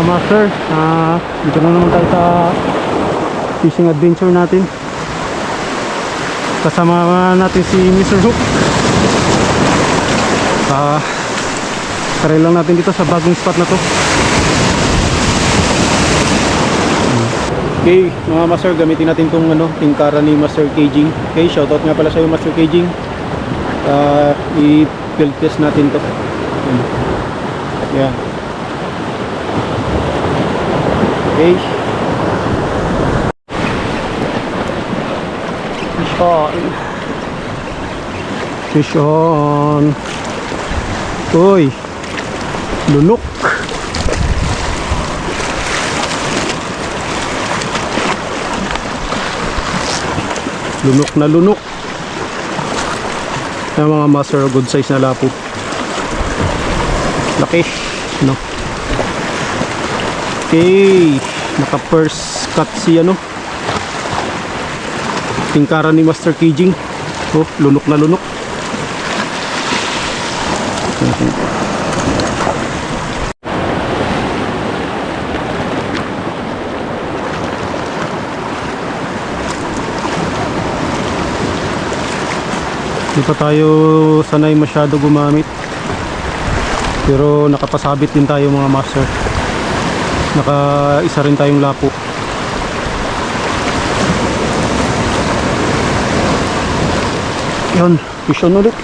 master, dito na naman tayo sa fishing adventure natin. Kasama natin si Mr. Hook. Try lang natin dito sa bagong spot na to. Okay mga master, gamitin natin tong tingkara ni Master Caging. Okay, shoutout nga pala sa iyo Master Caging. I-field test natin to. Yan. Okay. Fish on. Fish on. Uy, lunok. Lunok na lunok. Yung mga master, good size na lapo. Laki, no? Okay, naka first cut si tingkara ni Master Caging. Oh, lunok na lunok. Hindi pa tayo sanay masyado gumamit, pero nakapasabit din tayo mga master. Naka-isa rin tayong lapo. Yan, fish on ulit.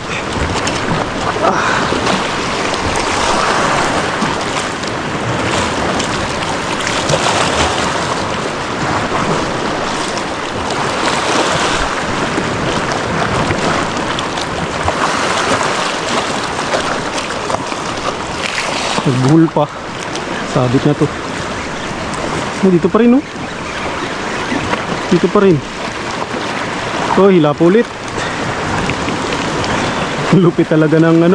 Nagbuhol pa. Sabit na to. Dito pa rin, oh. Dito pa rin. Oh, hila po ulit. Lupit talaga ng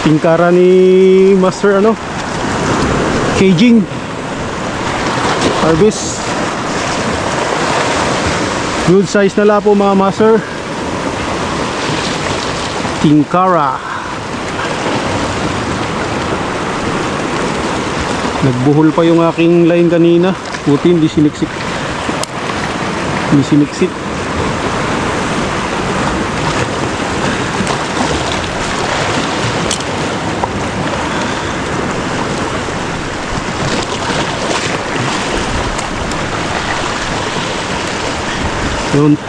tingkara ni Master Caging. Harvest. Good size na lapo mga master. Tingkara. Nagbuhol pa yung aking line kanina. Puti, hindi siniksik. Hindi siniksik. Yun.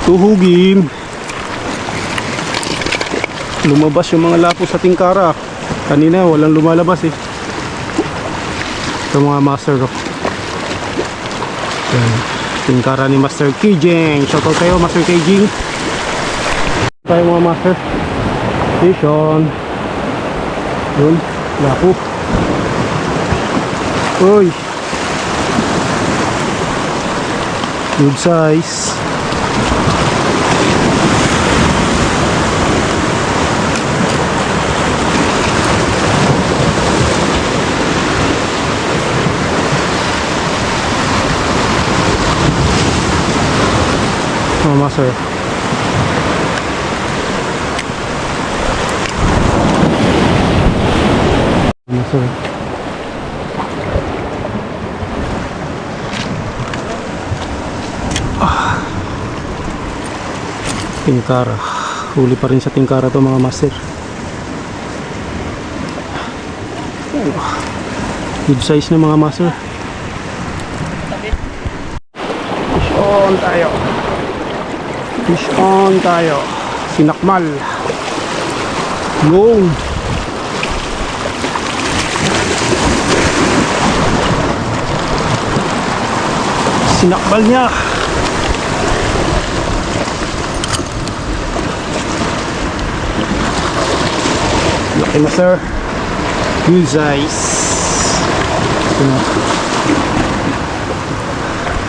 Tuhugin. Lumabas yung mga lapo sa tingkara. Kanina walang lumalabas eh. Ito mga master ko. Tingkara ni Master Caging. Shoutout kayo Master Caging. Tayo mga master. Fish on. Yun. Lapo. Uy. Good size. Oh, master. Master. Tingkara. Huli pa rin sa tingkara to mga master. Good size na mga master. Fish on tayo. Fish on tayo. Sinakmal. Gold. Sinakmal niya. Laki na sir. Good size.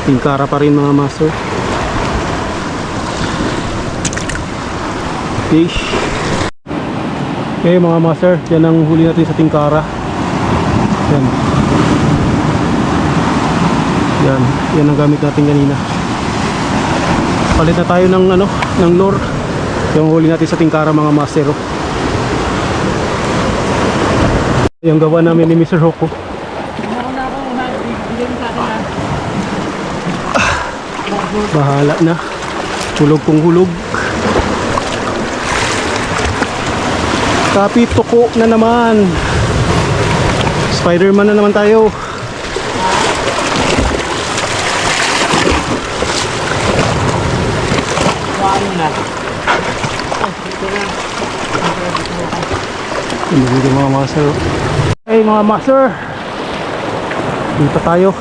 Tingkara pa rin mga master. Fish. Okay mga master, yan ang huli natin sa tingkara. Yan. Yan ang gamit natin kanina. Palit na tayo ng lure. Yung huli natin sa tingkara mga master. Yung gawa namin ni Mr. Rocco. Bahala na. Hulog kong hulog. Kapit tuko na naman. Spider-Man na naman tayo. Ano na? Hindi mga master. Hey mga master, dito tayo.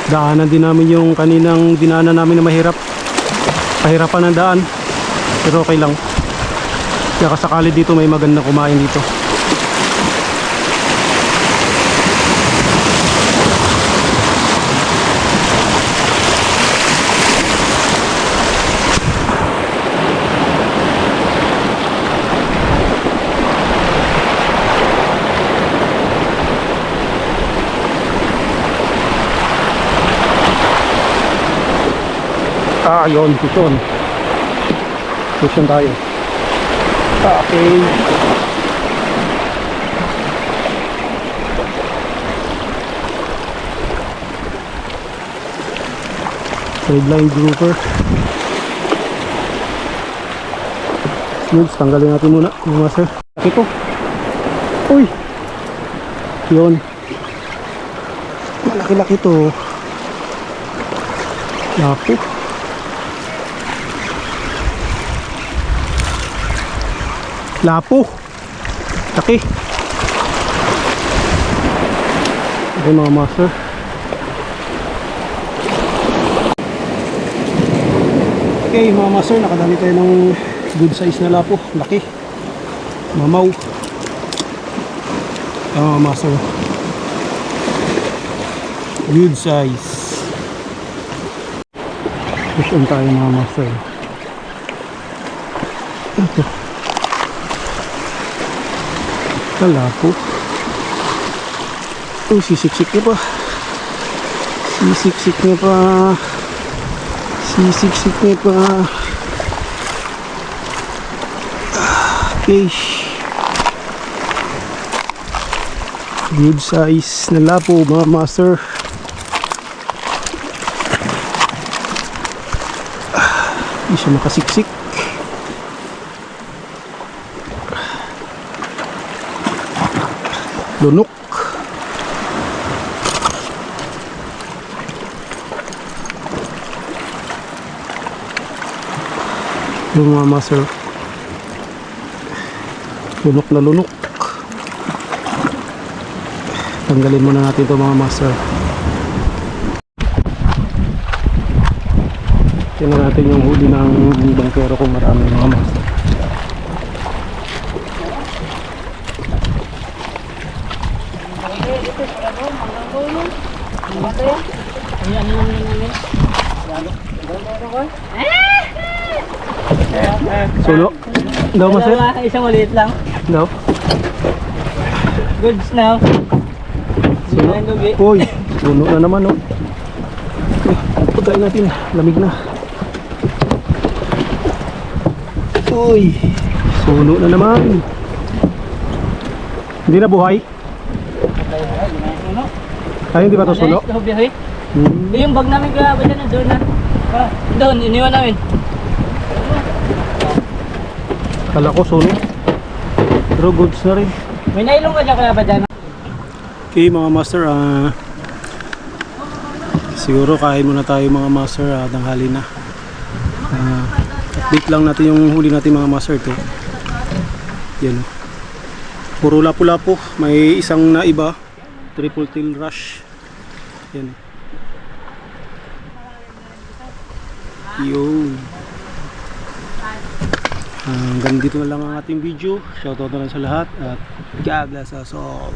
Daanan din namin yung kaninang dinaanan namin na mahirap. Pahirapan ng daan, pero okay lang. Kaya kasakali dito may magandang kumain dito. Yun, tuton. Tuton tayo. Okay. Sideline grouper. Snoods, tanggalin natin muna yung master. Laki to. Uy! Yun. Malaki-laki to. Naku. Lapo. Laki. Okay mga master. Okay mga master, nakadali tayo ng good size na lapo. Laki. Mamaw. Mga master. Good size. Push on tayo mga master. Ito. Lapo. Oh, sisiksik niya pa. Sisiksik niya pa. Sisiksik niya pa. Okay. Good size na lapo mga master. Hindi siya makasiksik. Lunok. Yung mga master, lunok na lunok. Tanggalin muna natin ito mga master. Tingnan natin yung huli ng bangkero kung marami mga master. Suno? Daw mo sir? Isang ulit lang. Daw? Goods now. Suno? Uy, suno na naman oh. Pagkain natin, lamig na. Uy, suno na naman. Hindi na buhay? Ay, hindi ba ito suno? Yung bag namin kaya ba dyan, doon na. Doon, iniwan namin. Kala ko suno. Pero goods na rin. May nailong ka dyan kaya ba dyan? Okay mga master, siguro kain muna tayo mga master, tanghali na. Update lang natin yung huli natin mga master to. Yan. Puro lapu-lapu. May isang na iba. Triple tail rush. Yan. Yun. Hanggang dito na lang ang ating video. Shoutout na lang sa lahat at God bless us all.